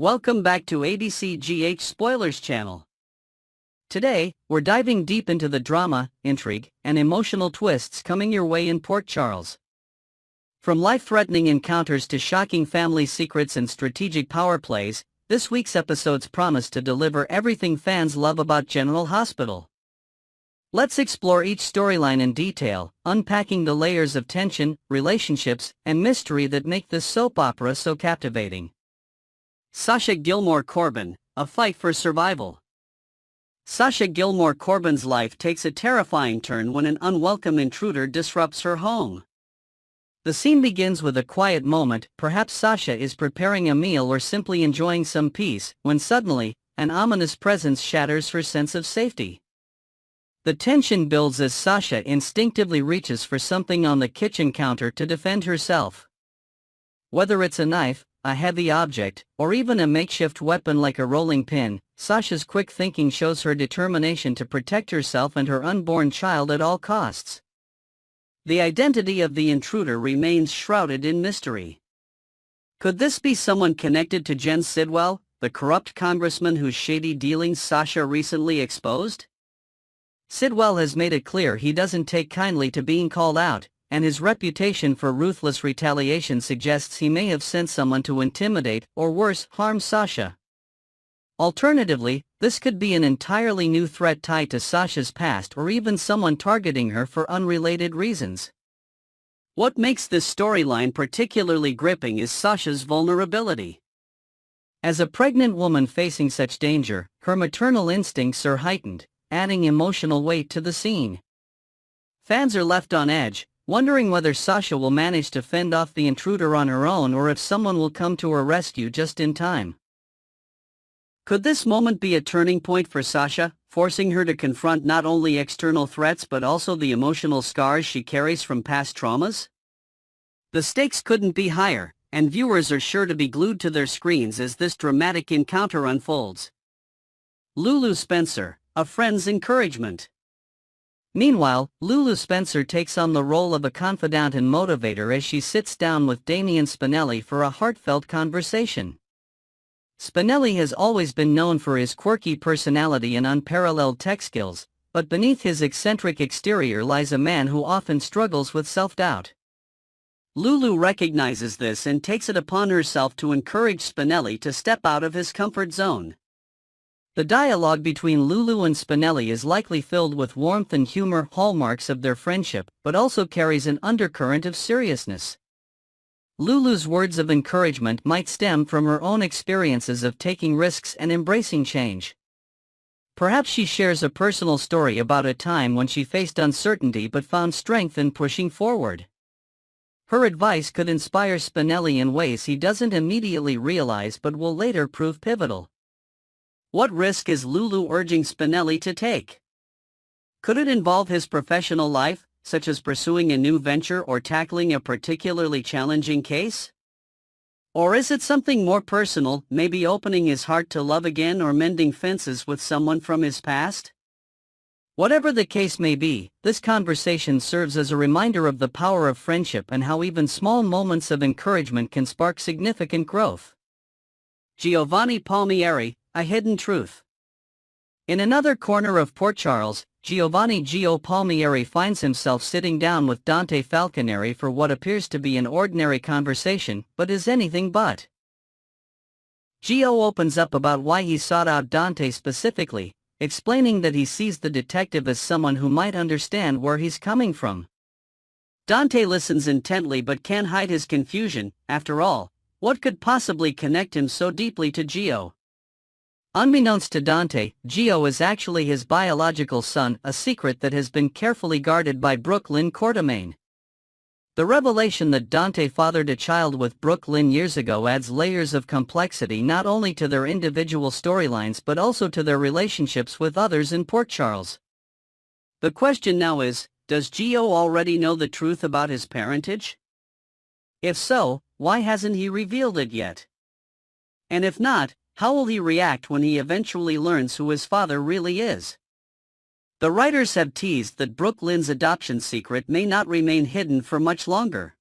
Welcome back to ABCGH Spoilers channel. Today, we're diving deep into the drama, intrigue, and emotional twists coming your way in Port Charles. From life-threatening encounters to shocking family secrets and strategic power plays, this week's episodes promise to deliver everything fans love about General Hospital. Let's explore each storyline in detail, unpacking the layers of tension, relationships, and mystery that make this soap opera so captivating. Sasha Gilmore Corbin, a fight for survival. Sasha Gilmore Corbin's life takes a terrifying turn when an unwelcome intruder disrupts her home. The scene begins with a quiet moment, perhaps Sasha is preparing a meal or simply enjoying some peace, when suddenly, an ominous presence shatters her sense of safety. The tension builds as Sasha instinctively reaches for something on the kitchen counter to defend herself. Whether it's a knife, a heavy object, or even a makeshift weapon like a rolling pin, Sasha's quick thinking shows her determination to protect herself and her unborn child at all costs. The identity of the intruder remains shrouded in mystery. Could this be someone connected to Jen Sidwell, the corrupt congressman whose shady dealings Sasha recently exposed? Sidwell has made it clear he doesn't take kindly to being called out, and his reputation for ruthless retaliation suggests he may have sent someone to intimidate or worse, harm Sasha. Alternatively, this could be an entirely new threat tied to Sasha's past or even someone targeting her for unrelated reasons. What makes this storyline particularly gripping is Sasha's vulnerability. As a pregnant woman facing such danger, her maternal instincts are heightened, adding emotional weight to the scene. Fans are left on edge, wondering whether Sasha will manage to fend off the intruder on her own or if someone will come to her rescue just in time. Could this moment be a turning point for Sasha, forcing her to confront not only external threats but also the emotional scars she carries from past traumas? The stakes couldn't be higher, and viewers are sure to be glued to their screens as this dramatic encounter unfolds. Lulu Spencer, a friend's encouragement. Meanwhile, Lulu Spencer takes on the role of a confidant and motivator as she sits down with Damian Spinelli for a heartfelt conversation. Spinelli has always been known for his quirky personality and unparalleled tech skills, but beneath his eccentric exterior lies a man who often struggles with self-doubt. Lulu recognizes this and takes it upon herself to encourage Spinelli to step out of his comfort zone. The dialogue between Lulu and Spinelli is likely filled with warmth and humor, hallmarks of their friendship, but also carries an undercurrent of seriousness. Lulu's words of encouragement might stem from her own experiences of taking risks and embracing change. Perhaps she shares a personal story about a time when she faced uncertainty but found strength in pushing forward. Her advice could inspire Spinelli in ways he doesn't immediately realize but will later prove pivotal. What risk is Lulu urging Spinelli to take? Could it involve his professional life, such as pursuing a new venture or tackling a particularly challenging case? Or is it something more personal, maybe opening his heart to love again or mending fences with someone from his past? Whatever the case may be, this conversation serves as a reminder of the power of friendship and how even small moments of encouragement can spark significant growth. Giovanni Palmieri, a hidden truth. In another corner of Port Charles, Giovanni "Gio" Palmieri finds himself sitting down with Dante Falconeri for what appears to be an ordinary conversation, but is anything but. Gio opens up about why he sought out Dante specifically, explaining that he sees the detective as someone who might understand where he's coming from. Dante listens intently but can't hide his confusion. After all, what could possibly connect him so deeply to Gio? Unbeknownst to Dante, Gio is actually his biological son, a secret that has been carefully guarded by Brooke Lynn Quartermaine. The revelation that Dante fathered a child with Brooke Lynn years ago adds layers of complexity not only to their individual storylines but also to their relationships with others in Port Charles. The question now is, does Gio already know the truth about his parentage? If so, why hasn't he revealed it yet? And if not, how will he react when he eventually learns who his father really is? The writers have teased that Brooke Lynn's adoption secret may not remain hidden for much longer.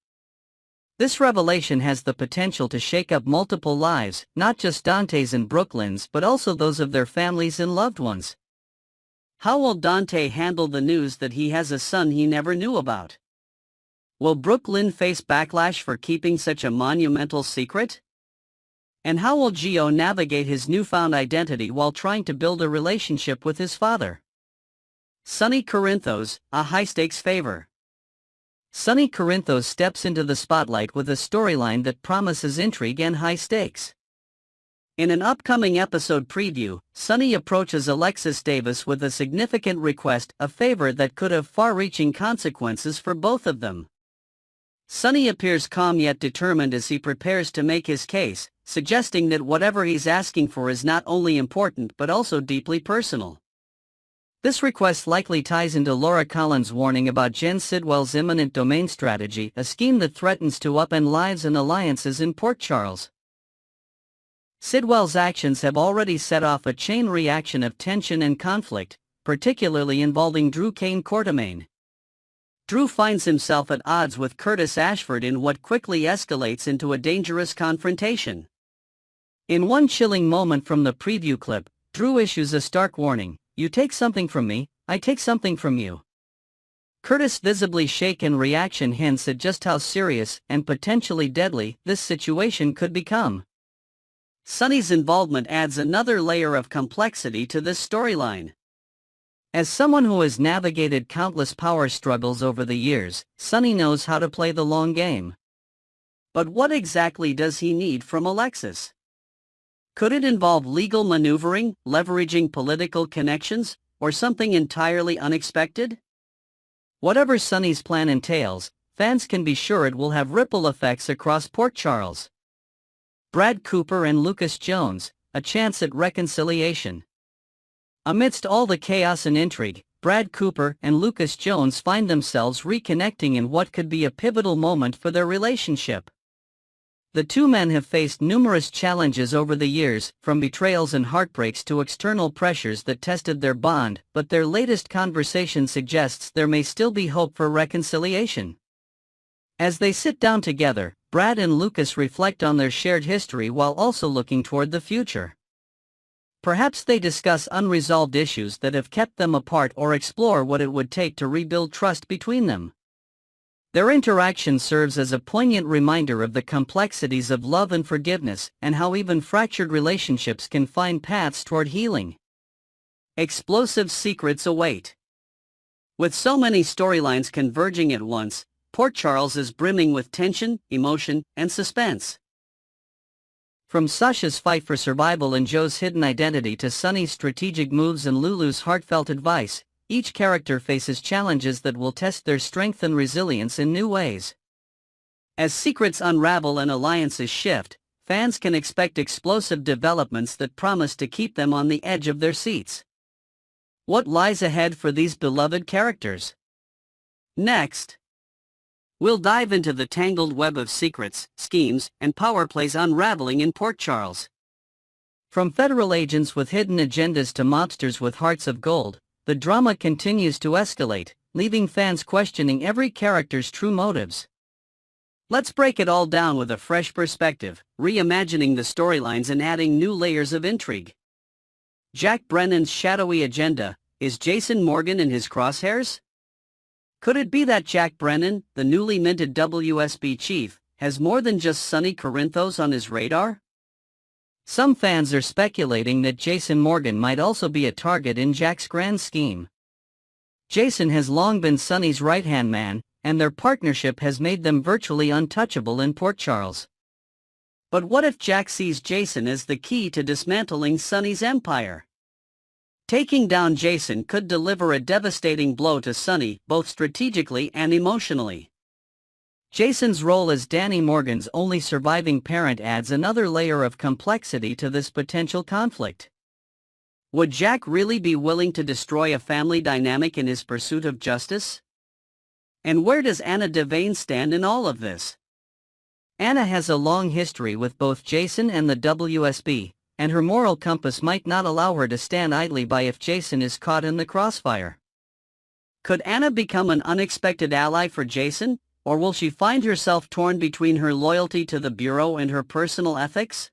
This revelation has the potential to shake up multiple lives, not just Dante's and Brooklyn's but also those of their families and loved ones. How will Dante handle the news that he has a son he never knew about? Will Brooklyn face backlash for keeping such a monumental secret? And how will Gio navigate his newfound identity while trying to build a relationship with his father? Sonny Corinthos, a high-stakes favor. Sonny Corinthos steps into the spotlight with a storyline that promises intrigue and high stakes. In an upcoming episode preview, Sonny approaches Alexis Davis with a significant request, a favor that could have far-reaching consequences for both of them. Sonny appears calm yet determined as he prepares to make his case, suggesting that whatever he's asking for is not only important but also deeply personal. This request likely ties into Laura Collins' warning about Jen Sidwell's eminent domain strategy, a scheme that threatens to upend lives and alliances in Port Charles. Sidwell's actions have already set off a chain reaction of tension and conflict, particularly involving Drew Kane Quartermaine. Drew finds himself at odds with Curtis Ashford in what quickly escalates into a dangerous confrontation. In one chilling moment from the preview clip, Drew issues a stark warning: "You take something from me, I take something from you." Curtis' visibly shaken reaction hints at just how serious and potentially deadly this situation could become. Sonny's involvement adds another layer of complexity to this storyline. As someone who has navigated countless power struggles over the years, Sonny knows how to play the long game. But what exactly does he need from Alexis? Could it involve legal maneuvering, leveraging political connections, or something entirely unexpected? Whatever Sonny's plan entails, fans can be sure it will have ripple effects across Port Charles. Brad Cooper and Lucas Jones, a chance at reconciliation. Amidst all the chaos and intrigue, Brad Cooper and Lucas Jones find themselves reconnecting in what could be a pivotal moment for their relationship. The two men have faced numerous challenges over the years, from betrayals and heartbreaks to external pressures that tested their bond, but their latest conversation suggests there may still be hope for reconciliation. As they sit down together, Brad and Lucas reflect on their shared history while also looking toward the future. Perhaps they discuss unresolved issues that have kept them apart or explore what it would take to rebuild trust between them. Their interaction serves as a poignant reminder of the complexities of love and forgiveness, and how even fractured relationships can find paths toward healing. Explosive secrets await. With so many storylines converging at once, Port Charles is brimming with tension, emotion, and suspense. From Sasha's fight for survival and Joe's hidden identity to Sonny's strategic moves and Lulu's heartfelt advice, each character faces challenges that will test their strength and resilience in new ways. As secrets unravel and alliances shift, fans can expect explosive developments that promise to keep them on the edge of their seats. What lies ahead for these beloved characters? Next, we'll dive into the tangled web of secrets, schemes, and power plays unraveling in Port Charles. From federal agents with hidden agendas to mobsters with hearts of gold, the drama continues to escalate, leaving fans questioning every character's true motives. Let's break it all down with a fresh perspective, reimagining the storylines and adding new layers of intrigue. Jack Brennan's shadowy agenda: is Jason Morgan in his crosshairs? Could it be that Jack Brennan, the newly minted WSB chief, has more than just Sonny Corinthos on his radar? Some fans are speculating that Jason Morgan might also be a target in Jack's grand scheme. Jason has long been Sonny's right-hand man, and their partnership has made them virtually untouchable in Port Charles. But what if Jack sees Jason as the key to dismantling Sonny's empire? Taking down Jason could deliver a devastating blow to Sonny, both strategically and emotionally. Jason's role as Danny Morgan's only surviving parent adds another layer of complexity to this potential conflict. Would Jack really be willing to destroy a family dynamic in his pursuit of justice? And where does Anna Devane stand in all of this? Anna has a long history with both Jason and the WSB, and her moral compass might not allow her to stand idly by if Jason is caught in the crossfire. Could Anna become an unexpected ally for Jason, or will she find herself torn between her loyalty to the Bureau and her personal ethics?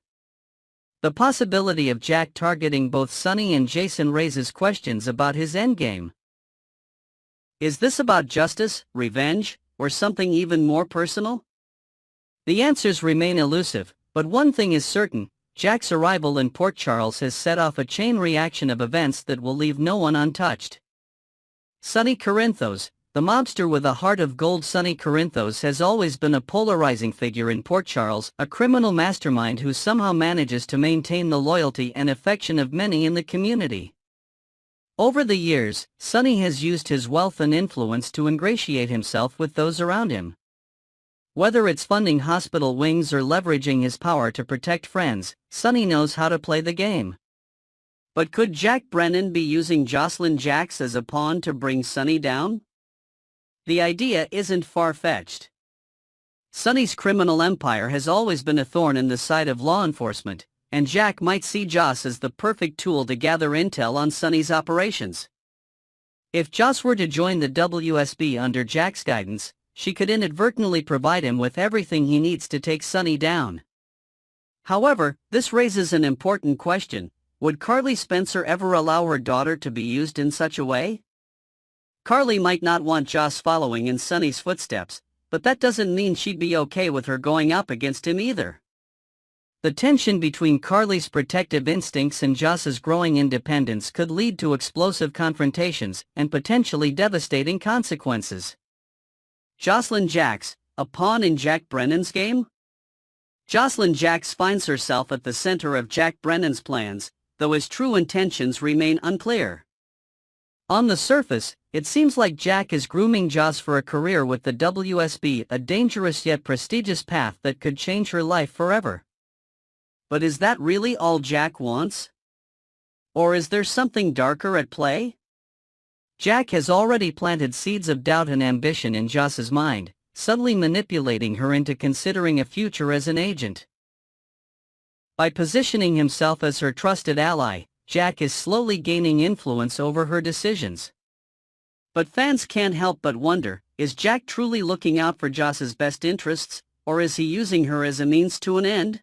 The possibility of Jack targeting both Sonny and Jason raises questions about his endgame. Is this about justice, revenge, or something even more personal? The answers remain elusive, but one thing is certain: Jack's arrival in Port Charles has set off a chain reaction of events that will leave no one untouched. Sonny Corinthos, the mobster with a heart of gold. Sonny Corinthos has always been a polarizing figure in Port Charles, a criminal mastermind who somehow manages to maintain the loyalty and affection of many in the community. Over the years, Sonny has used his wealth and influence to ingratiate himself with those around him. Whether it's funding hospital wings or leveraging his power to protect friends, Sonny knows how to play the game. But could Jack Brennan be using Jocelyn Jacks as a pawn to bring Sonny down? The idea isn't far-fetched. Sonny's criminal empire has always been a thorn in the side of law enforcement, and Jack might see Joss as the perfect tool to gather intel on Sonny's operations. If Joss were to join the WSB under Jack's guidance, she could inadvertently provide him with everything he needs to take Sonny down. However, this raises an important question: would Carly Spencer ever allow her daughter to be used in such a way? Carly might not want Joss following in Sonny's footsteps, but that doesn't mean she'd be okay with her going up against him either. The tension between Carly's protective instincts and Joss's growing independence could lead to explosive confrontations and potentially devastating consequences. Jocelyn Jacks, a pawn in Jack Brennan's game? Jocelyn Jacks finds herself at the center of Jack Brennan's plans, though his true intentions remain unclear. On the surface, it seems like Jack is grooming Joss for a career with the WSB, a dangerous yet prestigious path that could change her life forever. But is that really all Jack wants? Or is there something darker at play? Jack has already planted seeds of doubt and ambition in Joss's mind, subtly manipulating her into considering a future as an agent. By positioning himself as her trusted ally, Jack is slowly gaining influence over her decisions. But fans can't help but wonder, is Jack truly looking out for Joss's best interests, or is he using her as a means to an end?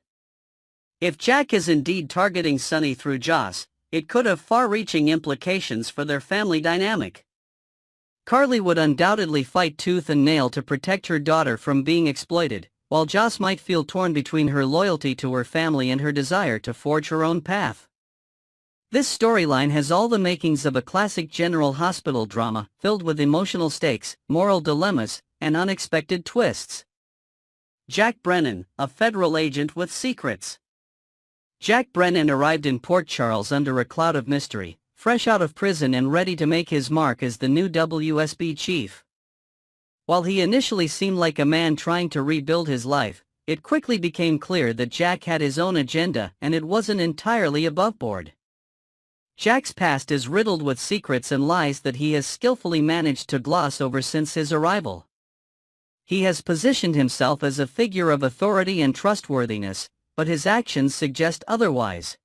If Jack is indeed targeting Sonny through Joss, it could have far-reaching implications for their family dynamic. Carly would undoubtedly fight tooth and nail to protect her daughter from being exploited, while Joss might feel torn between her loyalty to her family and her desire to forge her own path. This storyline has all the makings of a classic General Hospital drama, filled with emotional stakes, moral dilemmas, and unexpected twists. Jack Brennan, a federal agent with secrets. Jack Brennan arrived in Port Charles under a cloud of mystery, fresh out of prison and ready to make his mark as the new WSB chief. While he initially seemed like a man trying to rebuild his life, it quickly became clear that Jack had his own agenda and it wasn't entirely aboveboard. Jack's past is riddled with secrets and lies that he has skillfully managed to gloss over since his arrival. He has positioned himself as a figure of authority and trustworthiness, but his actions suggest otherwise.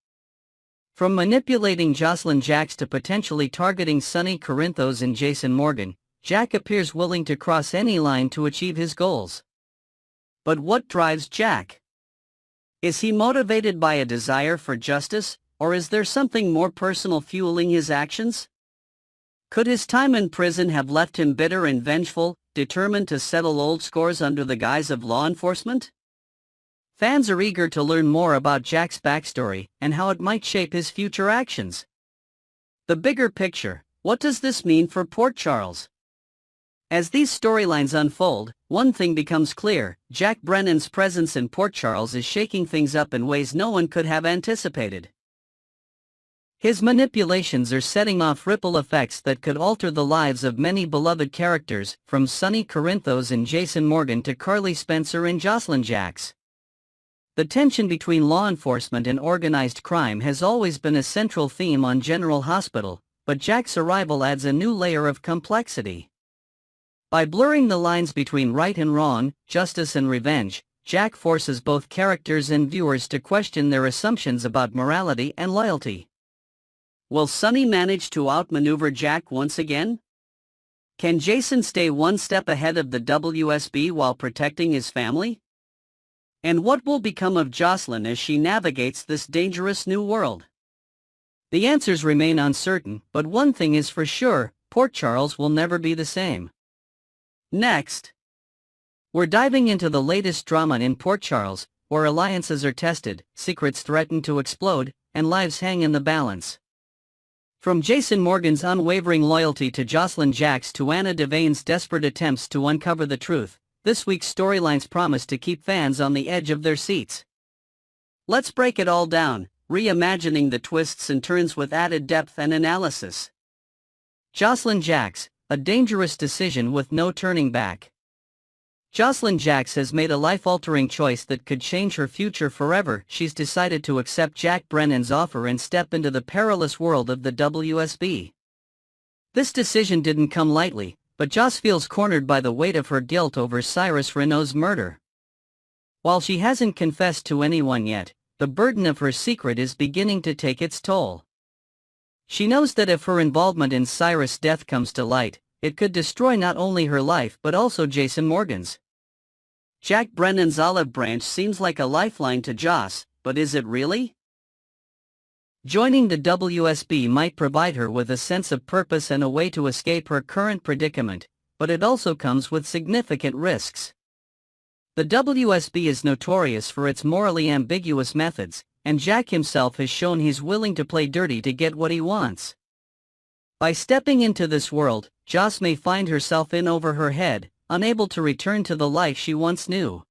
From manipulating Jocelyn Jacks to potentially targeting Sonny Corinthos and Jason Morgan, Jack appears willing to cross any line to achieve his goals. But what drives Jack? Is he motivated by a desire for justice, or is there something more personal fueling his actions? Could his time in prison have left him bitter and vengeful, determined to settle old scores under the guise of law enforcement? Fans are eager to learn more about Jack's backstory and how it might shape his future actions. The bigger picture: what does this mean for Port Charles? As these storylines unfold, one thing becomes clear: Jack Brennan's presence in Port Charles is shaking things up in ways no one could have anticipated. His manipulations are setting off ripple effects that could alter the lives of many beloved characters, from Sonny Corinthos and Jason Morgan to Carly Spencer and Jocelyn Jacks. The tension between law enforcement and organized crime has always been a central theme on General Hospital, but Jack's arrival adds a new layer of complexity. By blurring the lines between right and wrong, justice and revenge, Jack forces both characters and viewers to question their assumptions about morality and loyalty. Will Sonny manage to outmaneuver Jack once again? Can Jason stay one step ahead of the WSB while protecting his family? And what will become of Jocelyn as she navigates this dangerous new world? The answers remain uncertain, but one thing is for sure, Port Charles will never be the same. Next, we're diving into the latest drama in Port Charles, where alliances are tested, secrets threaten to explode, and lives hang in the balance. From Jason Morgan's unwavering loyalty to Jocelyn Jacques to Anna Devayne's desperate attempts to uncover the truth, this week's storylines promise to keep fans on the edge of their seats. Let's break it all down, reimagining the twists and turns with added depth and analysis. Jocelyn Jacques, a dangerous decision with no turning back. Jocelyn Jacques has made a life-altering choice that could change her future forever. She's decided to accept Jack Brennan's offer and step into the perilous world of the WSB. This decision didn't come lightly, but Joss feels cornered by the weight of her guilt over Cyrus Renault's murder. While she hasn't confessed to anyone yet, the burden of her secret is beginning to take its toll. She knows that if her involvement in Cyrus' death comes to light, it could destroy not only her life but also Jason Morgan's. Jack Brennan's olive branch seems like a lifeline to Joss, but is it really? Joining the WSB might provide her with a sense of purpose and a way to escape her current predicament, but it also comes with significant risks. The WSB is notorious for its morally ambiguous methods, and Jack himself has shown he's willing to play dirty to get what he wants. By stepping into this world, Joss may find herself in over her head, unable to return to the life she once knew.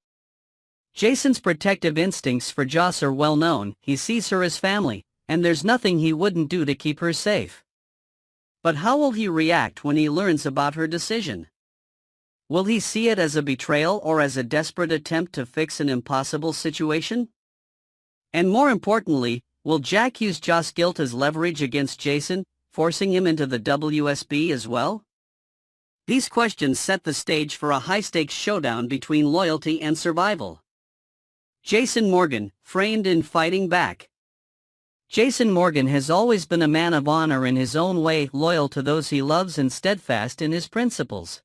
Jason's protective instincts for Joss are well known. He sees her as family, and there's nothing he wouldn't do to keep her safe. But how will he react when he learns about her decision? Will he see it as a betrayal or as a desperate attempt to fix an impossible situation? And more importantly, will Jack use Joss' guilt as leverage against Jason, forcing him into the WSB as well? These questions set the stage for a high-stakes showdown between loyalty and survival. Jason Morgan, framed in fighting back. Jason Morgan has always been a man of honor in his own way, loyal to those he loves and steadfast in his principles.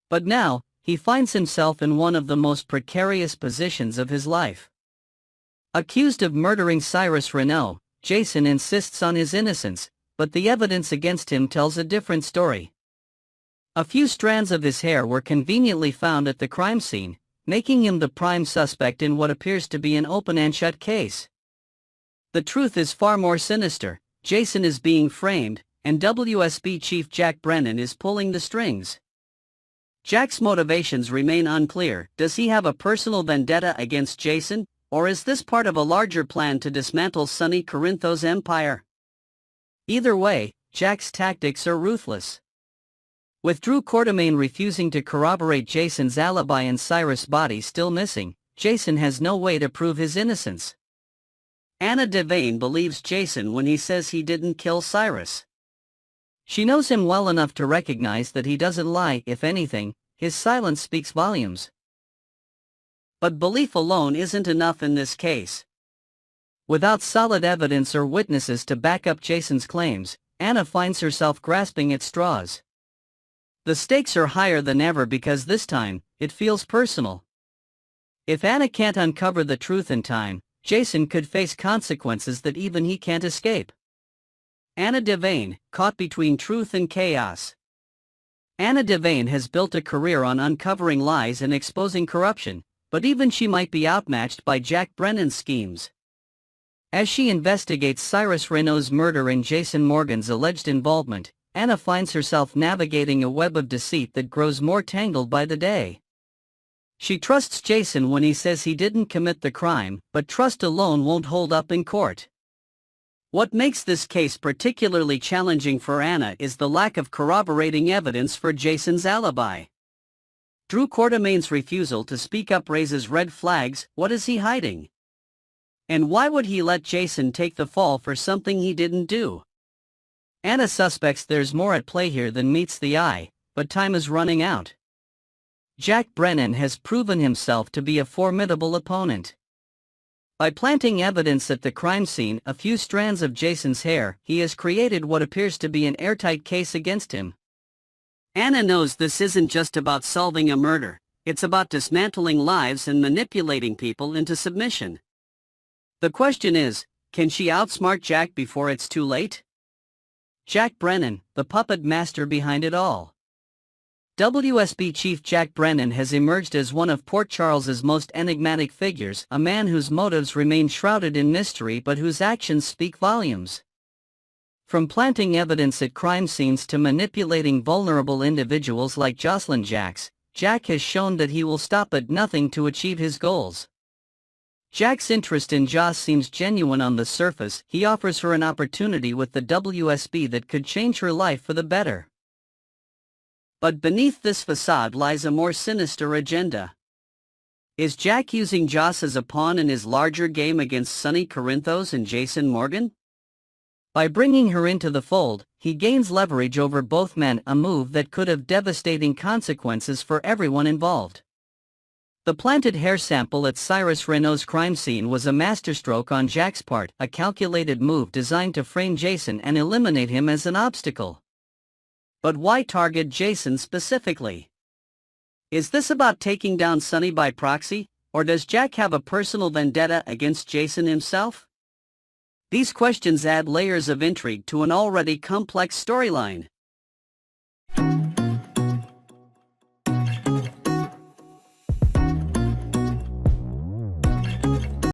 But now, he finds himself in one of the most precarious positions of his life. Accused of murdering Cyrus Renault, Jason insists on his innocence, but the evidence against him tells a different story. A few strands of his hair were conveniently found at the crime scene, making him the prime suspect in what appears to be an open and shut case. The truth is far more sinister. Jason is being framed, and WSB chief Jack Brennan is pulling the strings. Jack's motivations remain unclear. Does he have a personal vendetta against Jason, or is this part of a larger plan to dismantle Sonny Corinthos' empire? Either way, Jack's tactics are ruthless. With Drew Quartermaine refusing to corroborate Jason's alibi and Cyrus' body still missing, Jason has no way to prove his innocence. Anna Devayne believes Jason when he says he didn't kill Cyrus. She knows him well enough to recognize that he doesn't lie. If anything, his silence speaks volumes. But belief alone isn't enough in this case. Without solid evidence or witnesses to back up Jason's claims, Anna finds herself grasping at straws. The stakes are higher than ever because this time, it feels personal. If Anna can't uncover the truth in time, Jason could face consequences that even he can't escape. Anna Devayne, caught between truth and chaos. Anna Devayne has built a career on uncovering lies and exposing corruption, but even she might be outmatched by Jack Brennan's schemes. As she investigates Cyrus Renault's murder and Jason Morgan's alleged involvement, Anna finds herself navigating a web of deceit that grows more tangled by the day. She trusts Jason when he says he didn't commit the crime, but trust alone won't hold up in court. What makes this case particularly challenging for Anna is the lack of corroborating evidence for Jason's alibi. Drew Quartermaine's refusal to speak up raises red flags. What is he hiding? And why would he let Jason take the fall for something he didn't do? Anna suspects there's more at play here than meets the eye, but time is running out. Jack Brennan has proven himself to be a formidable opponent. By planting evidence at the crime scene, a few strands of Jason's hair, he has created what appears to be an airtight case against him. Anna knows this isn't just about solving a murder, it's about dismantling lives and manipulating people into submission. The question is, can she outsmart Jack before it's too late? Jack Brennan, the puppet master behind it all. WSB Chief Jack Brennan has emerged as one of Port Charles's most enigmatic figures, a man whose motives remain shrouded in mystery but whose actions speak volumes. From planting evidence at crime scenes to manipulating vulnerable individuals like Jocelyn Jacks, Jack has shown that he will stop at nothing to achieve his goals. Jack's interest in Joss seems genuine on the surface. He offers her an opportunity with the WSB that could change her life for the better. But beneath this facade lies a more sinister agenda. Is Jack using Joss as a pawn in his larger game against Sonny Corinthos and Jason Morgan? By bringing her into the fold, he gains leverage over both men, a move that could have devastating consequences for everyone involved. The planted hair sample at Cyrus Renault's crime scene was a masterstroke on Jack's part, a calculated move designed to frame Jason and eliminate him as an obstacle. But why target Jason specifically? Is this about taking down Sonny by proxy, or does Jack have a personal vendetta against Jason himself? These questions add layers of intrigue to an already complex storyline.